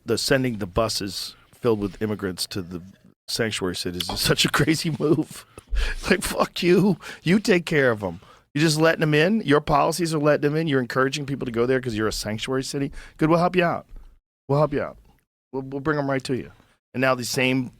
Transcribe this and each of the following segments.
the sending the buses filled with immigrants to the sanctuary cities is such a crazy move. Like, fuck you. You take care of them. You're just letting them in. Your policies are letting them in. You're encouraging people to go there because you're a sanctuary city. Good, we'll help you out. We'll help you out. We'll bring them right to you. And now these same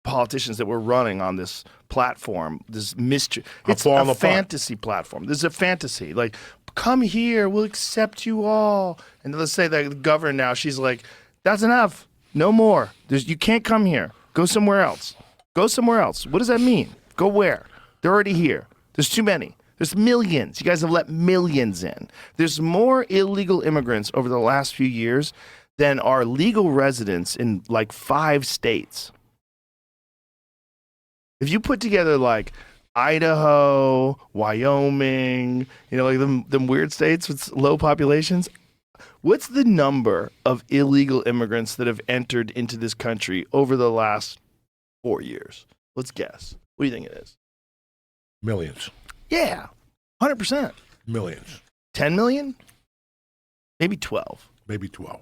politicians that were running on this platform, this mystery, it's a fantasy platform. This is a fantasy. Like, come here, we'll accept you all. And let's say that the governor now, she's like, that's enough. No more. You can't come here. Go somewhere else. Go somewhere else. What does that mean? Go where? They're already here. There's too many. There's millions. You guys have let millions in. There's more illegal immigrants over the last few years than are legal residents in like 5 states. If you put together like Idaho, Wyoming, like them weird states with low populations, what's the number of illegal immigrants that have entered into this country over the last 4 years? Let's guess. What do you think it is? Millions. Yeah, 100%. Millions. 10 million? Maybe 12. Maybe 12.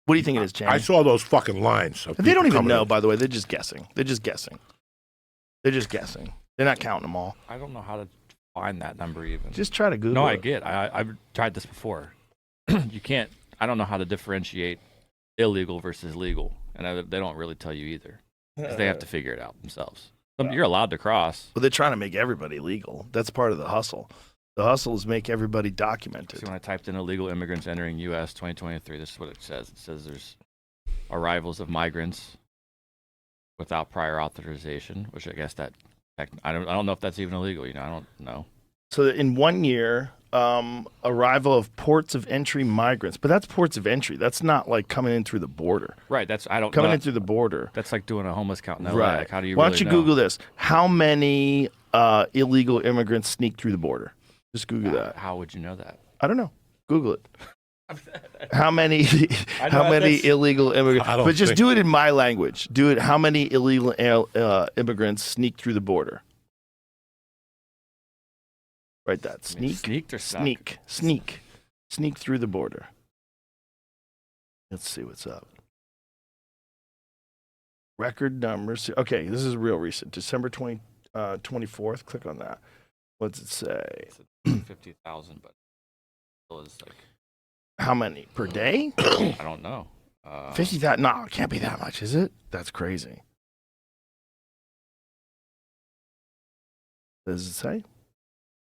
What do you think it is, Jamie? I saw those fucking lines. They don't even know, by the way. They're just guessing. They're just guessing. They're not counting them all. I don't know how to find that number even. Just try to Google No, it. I get. I've tried this before. You can't. I don't know how to differentiate illegal versus legal, and they don't really tell you either. 'Cause they have to figure it out themselves. You're allowed to cross. Well, they're trying to make everybody legal. That's part of the hustle. The hustle is make everybody documented. See, when I typed in illegal immigrants entering U.S. 2023, this is what it says. It says there's arrivals of migrants without prior authorization, which I guess that I don't know if that's even illegal. I don't know. So in 1 year, arrival of ports of entry migrants, but that's ports of entry. That's not like coming in through the border. Right. Coming in through the border. That's like doing a homeless count. No, right. Like, how do you? Why really don't you know? Google this? How many illegal immigrants sneak through the border? Just Google that. How would you know that? I don't know. Google it. How many illegal immigrants? But just do it in my language. Do it. How many illegal immigrants sneak through the border? Write that. Sneaked or stuck? Sneak through the border. Let's see what's up. Record numbers. Okay, this is real recent. December 24th. Click on that. What's it say? 50,000, but still is like. How many per day? I don't know. 50,000? No, it can't be that much, is it? That's crazy. Does it say?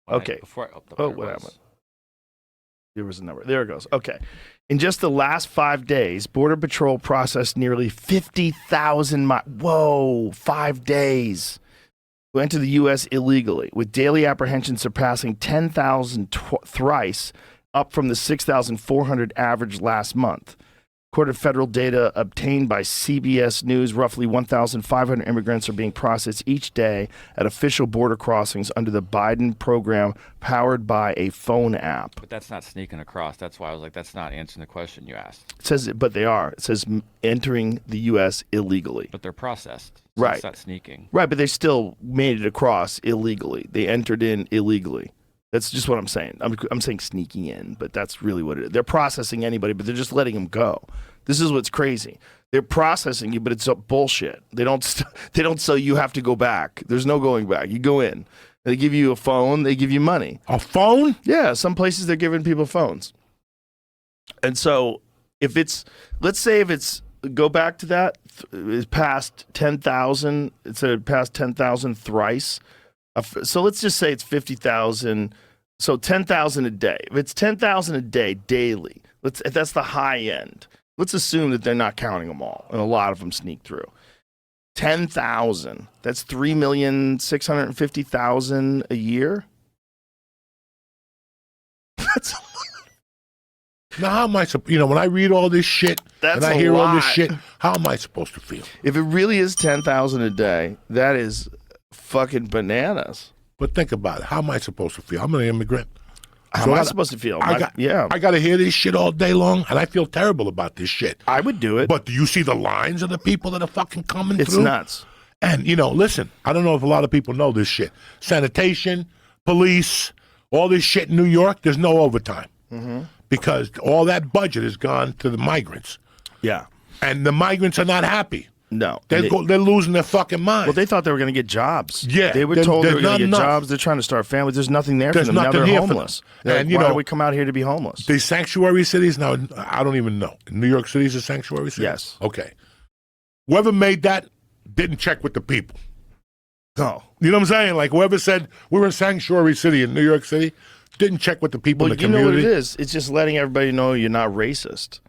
Okay. What happened? There was a number. There it goes. Okay. In just the last 5 days, Border Patrol processed nearly 50,000 Whoa, 5 days. Who entered the U.S. illegally, with daily apprehensions surpassing 10,000 thrice, up from the 6,400 average last month. According to federal data obtained by CBS News, roughly 1,500 immigrants are being processed each day at official border crossings under the Biden program powered by a phone app. But that's not sneaking across. That's why I was like, that's not answering the question you asked. It says, but they are. It says entering the U.S. illegally. But they're processed. So right. It's not sneaking. Right, but they still made it across illegally. They entered in illegally. That's just what I'm saying. I'm saying sneaking in, but that's really what it is. They're processing anybody, but they're just letting them go. This is what's crazy. They're processing you, but it's bullshit. They don't say you have to go back. There's no going back. You go in. They give you a phone. They give you money. A phone? Yeah, some places they're giving people phones. And so go back to that, it's past 10,000. It said it passed 10,000 thrice. So let's just say it's 50,000. So 10,000 a day. If it's 10,000 a day daily, that's the high end. Let's assume that they're not counting them all, and a lot of them sneak through. 10,000. That's 3,650,000 a year. That's a lot. Now, how am I when I read all this shit and I hear all this shit, how am I supposed to feel? If it really is 10,000 a day, that is fucking bananas. But think about it. How am I supposed to feel? I'm an immigrant. How am I supposed to feel? I got to hear this shit all day long, and I feel terrible about this shit. I would do it. But do you see the lines of the people that are fucking coming through? It's nuts. And, listen, I don't know if a lot of people know this shit. Sanitation, police, all this shit in New York, there's no overtime. Mm-hmm. Because all that budget has gone to the migrants. Yeah. And the migrants are not happy. No. They're losing their fucking mind. Well, they thought they were going to get jobs. Yeah, They were told they were going to get enough. jobs. They're trying to start families. There's nothing there There's for them. Now nothing they're here for them. homeless. They're And, like, you why know, do we come out here to be homeless? The sanctuary cities, now, I don't even know. New York City is a sanctuary city? Yes. Okay. Whoever made that didn't check with the people. No. You know what I'm saying? Like, whoever said we're a sanctuary city in New York City didn't check with the people Well, in the you know community. what it is? It's just letting everybody know you're not racist.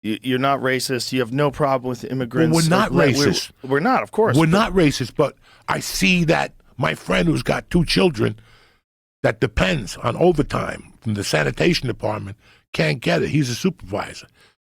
You're not racist. You have no problem with immigrants. Well, we're not racist. We're not, of course. We're not racist, but I see that my friend who's got 2 children that depends on overtime from the sanitation department can't get it. He's a supervisor.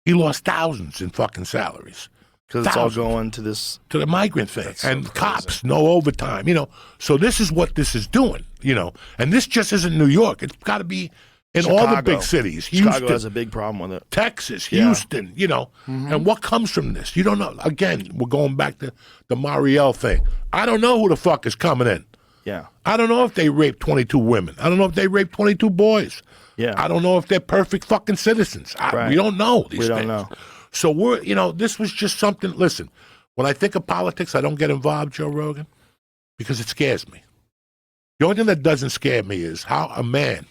He lost thousands in fucking salaries. Because it's all going to this. To the migrant thing. That's so And crazy. cops, no overtime, you know. So this is what this is doing, you know. And this just isn't New York. It's got to be in all the big cities. Chicago Houston, has a big problem with it. Texas, Yeah. Houston, you know. And what comes from this? You don't know. Again, we're going back to the Marielle thing. I don't know who the fuck is coming in. Yeah. I don't know if they raped 22 women. I don't know if they raped 22 boys. Yeah. I don't know if they're perfect fucking citizens. Right. We don't know these We things. don't know. So we're, you know, this was just something. Listen, when I think of politics, I don't get involved, Joe Rogan, because it scares me. The only thing that doesn't scare me is how a man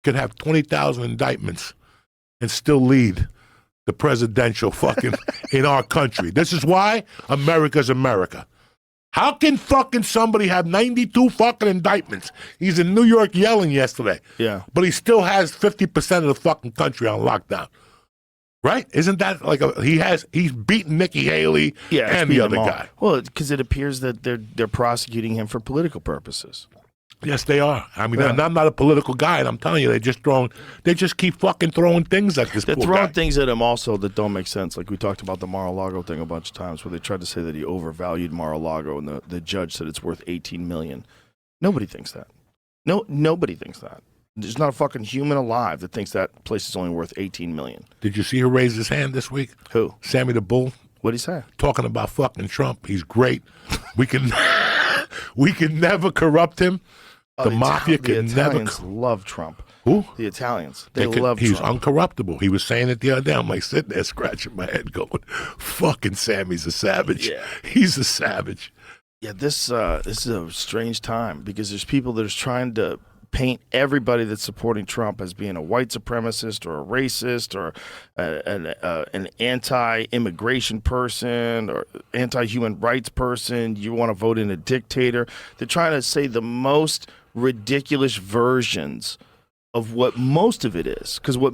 could have 20,000 indictments and still lead the presidential fucking in our country. This is why America's America. How can fucking somebody have 92 fucking indictments? He's in New York yelling yesterday. Yeah. But he still has 50% of the fucking country on lockdown. Right? Isn't that like he's beaten Nikki Haley Yeah. and the other guy. Well, because it appears that they're prosecuting him for political purposes. Yes, they are. I mean, Yeah. and I'm not a political guy, and I'm telling you, they just keep fucking throwing things at this They're poor throwing guy. things at him also that don't make sense. Like we talked about the Mar-a-Lago thing a bunch of times, where they tried to say that he overvalued Mar-a-Lago, and the judge said it's worth $18 million. Nobody thinks that. Nobody thinks that. There's not a fucking human alive that thinks that place is only worth $18 million. Did you see who raised his hand this week? Who? Sammy the Bull. What'd he say? Talking about fucking Trump. He's great. We can never corrupt him. The mafia can the never. Italians love Trump. Who? The Italians. They love He's Trump. uncorruptible. He was saying it the other day. I'm like sitting there scratching my head going, fucking Sammy's a savage. Yeah. He's a savage. Yeah, this is a strange time because there's people that are trying to paint everybody that's supporting Trump as being a white supremacist or a racist or an anti-immigration person or anti-human rights person. You want to vote in a dictator. They're trying to say the most ridiculous versions of what most of it is, because what